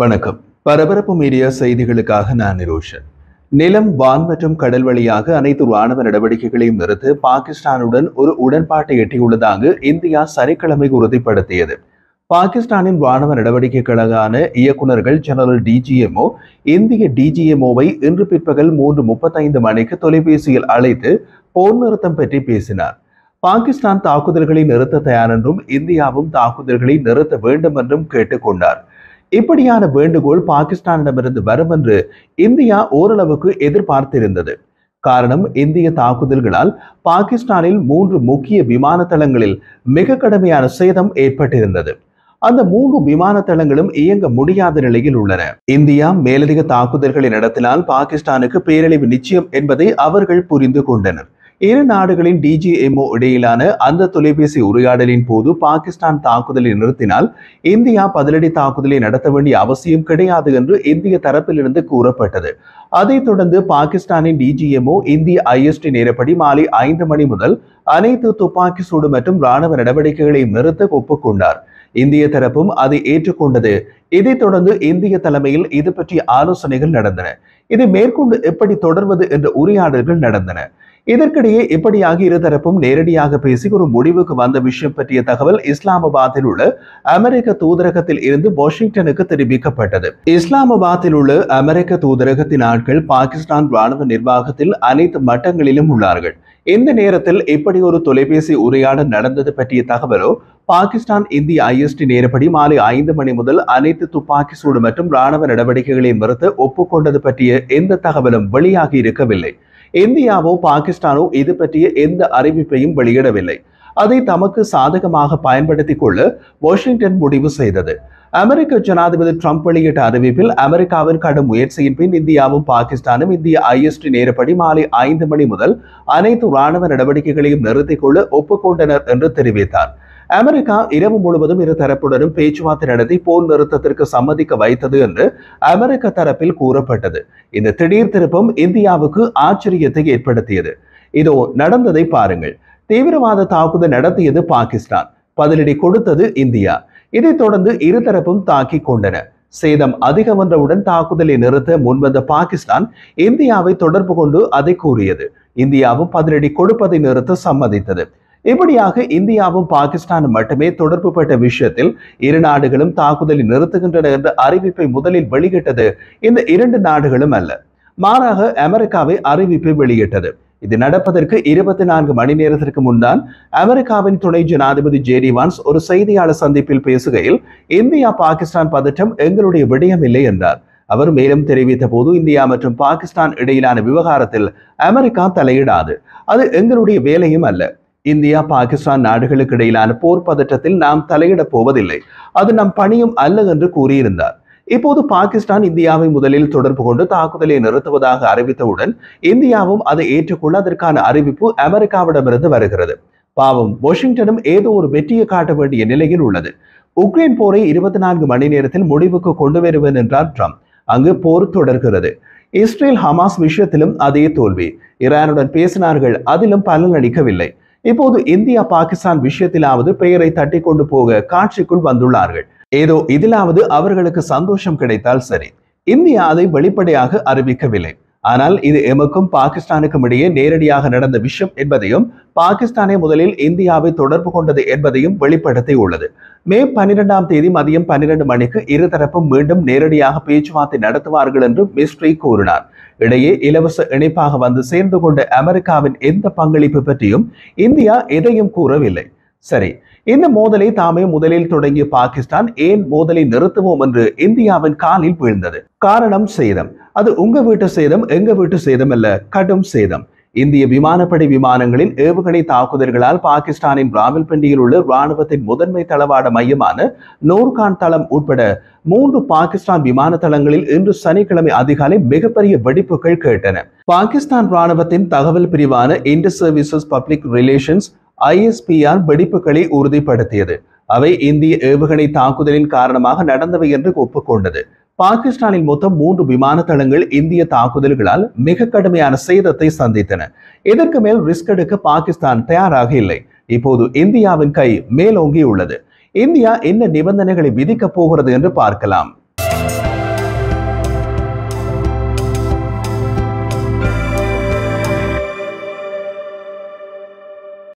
வணக்கம். பரபரப்பு மீடியா செய்திகளுக்காக நான் நிரோஷன். நிலம், வான் மற்றும் கடல் வழியாக அனைத்து ராணுவ நடவடிக்கைகளையும் நிறுத்த பாகிஸ்தானுடன் ஒரு உடன்பாட்டை எட்டியுள்ளதாக இந்தியா சனிக்கிழமை உறுதிப்படுத்தியது. பாகிஸ்தானின் ராணுவ நடவடிக்கைகளுக்கான இயக்குநர்கள் ஜெனரல் டிஜிஎம்ஓ இந்திய டிஜிஎம்ஓவை இன்று பிற்பகல் 3:35 மணிக்கு தொலைபேசியில் அழைத்து போர் நிறுத்தம் பற்றி பேசினார். பாகிஸ்தான் தாக்குதல்களை நிறுத்த தயார் என்றும் இந்தியாவும் தாக்குதல்களை நிறுத்த வேண்டும் என்றும் கேட்டுக்கொண்டார். இப்படியான வேண்டுகோள் பாகிஸ்தானிடமிருந்து வரும் என்று இந்தியா ஓரளவுக்கு எதிர்பார்த்திருந்தது. காரணம், இந்திய தாக்குதல்களால் பாகிஸ்தானில் 3 முக்கிய விமான தளங்களில் மிக கடுமையான சேதம் ஏற்பட்டிருந்தது. அந்த 3 விமான தளங்களும் இயங்க முடியாத நிலையில் உள்ளன. இந்தியா மேலதிக தாக்குதல்களை நடத்தினால் பாகிஸ்தானுக்கு பேரழிவு நிச்சயம் என்பதை அவர்கள் புரிந்து கொண்டனர். இரு நாடுகளின் டிஜிஎம்ஓ இடையிலான அந்த தொலைபேசி உரையாடலின் போது பாகிஸ்தான் தாக்குதலை நிறுத்தினால் இந்தியா பதிலடி தாக்குதலை நடத்த வேண்டிய அவசியம் கிடையாது என்று இந்திய தரப்பிலிருந்து கூறப்பட்டது. அதைத் தொடர்ந்து பாகிஸ்தானின் டிஜிஎம்ஓ இந்திய IST நேரப்படி மாலை 5 மணி முதல் அனைத்து துப்பாக்கி சூடு மற்றும் ராணுவ நடவடிக்கைகளை நிறுத்த ஒப்புக்கொண்டார். இந்திய தரப்பும் அதை ஏற்றுக்கொண்டது. இதைத் தொடர்ந்து இந்திய தலைமையில் இது பற்றிய ஆலோசனைகள் நடந்தன. இதை மேற்கொண்டு எப்படி தொடர்வது என்ற உரையாடல்கள் நடந்தன. இதற்கிடையே இப்படியாக இருதரப்பும் நேரடியாக பேசி ஒரு முடிவுக்கு வந்த விஷயம் பற்றிய தகவல் இஸ்லாமாபாத்தில் உள்ள அமெரிக்க தூதரகத்தில் இருந்து வாஷிங்டனுக்கு தெரிவிக்கப்பட்டது. இஸ்லாமாபாத்தில் உள்ள அமெரிக்க தூதரகத்தின் ஆட்கள் பாகிஸ்தான் ராணுவ நிர்வாகத்தில் அனைத்து மட்டங்களிலும் உள்ளார்கள். இந்த நேரத்தில் இப்படி ஒரு தொலைபேசி உரையாடல் நடந்தது பற்றிய தகவலோ பாகிஸ்தான் இந்திய IST நேரப்படி மாலை 5 மணி முதல் அனைத்து துப்பாக்கி சூடு மற்றும் ராணுவ நடவடிக்கைகளை நிறுத்த ஒப்புக்கொண்டது பற்றிய எந்த தகவலும் வெளியாகி இருக்கவில்லை. இந்தியாவோ பாகிஸ்தானோ இது பற்றிய எந்த அறிவிப்பையும் வெளியிடவில்லை. அதை தமக்கு சாதகமாக பயன்படுத்திக் கொள்ள வாஷிங்டன் முடிவு செய்தது. அமெரிக்க ஜனாதிபதி ட்ரம்ப் வெளியிட்ட அறிவிப்பில் அமெரிக்காவின் கடும் முயற்சியின் பின் இந்தியாவும் பாகிஸ்தானும் இந்திய IST நேரப்படி மாலை 5 மணி முதல் அனைத்து ராணுவ நடவடிக்கைகளையும் நிறுத்திக் கொள்ள ஒப்புக்கொண்டனர் என்று தெரிவித்தார். அமெரிக்கா இரவு முழுவதும் இரு தரப்புடனும் பேச்சுவார்த்தை நடத்தி போர் நிறுத்தத்திற்கு சம்மதிக்க வைத்தது என்று அமெரிக்க தரப்பில் கூறப்பட்டது. இந்த திடீர் திருப்பம் இந்தியாவுக்கு ஆச்சரியத்தை ஏற்படுத்தியது. இதோ நடந்ததை பாருங்கள். தீவிரவாத தாக்குதல் நடத்தியது பாகிஸ்தான், பதிலடி கொடுத்தது இந்தியா. இதைத் தொடர்ந்து இருதரப்பும் தாக்கிக் கொண்டன. சேதம் அதிகம் வந்தவுடன் தாக்குதலை நிறுத்த முன்வந்த பாகிஸ்தான் இந்தியாவை தொடர்பு கொண்டு அதை கூறியது. இந்தியாவும் பதிலடி கொடுப்பதை நிறுத்த சம்மதித்தது. இப்படியாக இந்தியாவும் பாகிஸ்தானும் மட்டுமே தொடர்பு பட்ட விஷயத்தில் இரு நாடுகளும் தாக்குதலை நிறுத்துகின்றன என்ற அறிவிப்பை முதலில் வெளியிட்டது இந்த 2 நாடுகளும் அல்ல, மாறாக அமெரிக்காவை அறிவிப்பை வெளியிட்டது. இது நடப்பதற்கு 24 மணி நேரத்திற்கு முன்தான் அமெரிக்காவின் துணை ஜனாதிபதி JD வான்ஸ் ஒரு செய்தியாளர் சந்திப்பில் பேசுகையில் இந்தியா பாகிஸ்தான் பதற்றம் எங்களுடைய விடயம் இல்லை என்றார். அவர் மேலும் தெரிவித்த போது, இந்தியா மற்றும் பாகிஸ்தான் இடையிலான விவகாரத்தில் அமெரிக்கா தலையிடாது, அது எங்களுடைய வேலையும் அல்ல. இந்தியா பாகிஸ்தான் நாடுகளுக்கு இடையிலான போர் பதற்றத்தில் நாம் தலையிடப் போவதில்லை, அது நம் பணியும் அல்ல என்று கூறியிருந்தார். இப்போது பாகிஸ்தான் இந்தியாவை முதலில் தொடர்பு கொண்டு தாக்குதலை நிறுத்துவதாக அறிவித்தவுடன் இந்தியாவும் அதை ஏற்றுக்கொள்ள அதற்கான அறிவிப்பு அமெரிக்காவிடமிருந்து வருகிறது. பாவம், வாஷிங்டனும் ஏதோ ஒரு வெற்றியை காட்ட வேண்டிய நிலையில் உள்ளது. உக்ரைன் போரை 24 மணி நேரத்தில் முடிவுக்கு கொண்டு வருவேன் என்றார் ட்ரம்ப். அங்கு போர் தொடர்கிறது. இஸ்ரேல் ஹமாஸ் விஷயத்திலும் அதே தோல்வி. ஈரானுடன் பேசினார்கள், அதிலும் பலன் அளிக்கவில்லை. இப்போது இந்தியா பாகிஸ்தான் விஷயத்திலாவது பெயரை தட்டி கொண்டு போக காட்சிக்குள் வந்துள்ளார்கள். ஏதோ இதிலாவது அவர்களுக்கு சந்தோஷம் கிடைத்தால் சரி. இந்தியா அதை வெளிப்படையாக அறிவிக்கவில்லை. ஆனால் இது எமக்கும் பாகிஸ்தானுக்கும் இடையே நேரடியாக நடந்த விஷயம் என்பதையும் பாகிஸ்தானை முதலில் இந்தியாவை தொடர்பு கொண்டது என்பதையும் வெளிப்படுத்தி உள்ளது. மே 12ஆம் தேதி மதியம் 12 மணிக்கு இருதரப்பும் மீண்டும் நேரடியாக பேச்சுவார்த்தை நடத்துவார்கள் என்று மிஸ்ட்ரி கூறினார். இடையே இலவச இணைப்பாக வந்து சேர்ந்து கொண்ட அமெரிக்காவின் எந்த பங்களிப்பு பற்றியும் இந்தியா எதையும் கூறவில்லை. சரி, இந்த மோதலை தாமே முதலில் தொடங்கிய பாகிஸ்தான் ஏன் மோதலை நிறுத்துவோம் என்று இந்தியாவின் காலில் வீழ்ந்தது? காரணம் சேதம். அது உங்க வீட்டு சேதம், எங்க வீட்டு சேதம் அல்ல, கடும் சேதம். இந்திய விமானப்படை விமானங்களின் ஏவுகணை தாக்குதல்களால் பாகிஸ்தானின் ராவல்பிண்டியில் உள்ள ராணுவத்தின் முதன்மை தளவாட மையமான நூர்கான் தளம் உட்பட 3 பாகிஸ்தான் விமான தளங்களில் இன்று சனிக்கிழமை அதிகாலை மிகப்பெரிய வெடிப்புகள் கேட்டன. பாகிஸ்தான் ராணுவத்தின் தகவல் பிரிவான Inter Services Public Relations ISPR வெடிப்புகளை உறுதிப்படுத்தியது. அவை இந்திய ஏவுகணை தாக்குதலின் காரணமாக நடந்தவை என்று ஒப்புக்கொண்டது. பாகிஸ்தானில் மொத்தம் 3 விமான தளங்கள் இந்திய தாக்குதல்களால் மிக கடுமையான சேதத்தை சந்தித்தன. இதற்கு மேல் ரிஸ்க் எடுக்க பாகிஸ்தான் தயாராக இல்லை. இப்போது இந்தியாவின் கை மேலோங்கி உள்ளது. இந்தியா என்ன நிபந்தனைகளை விதிக்கப் போகிறது என்று பார்க்கலாம்.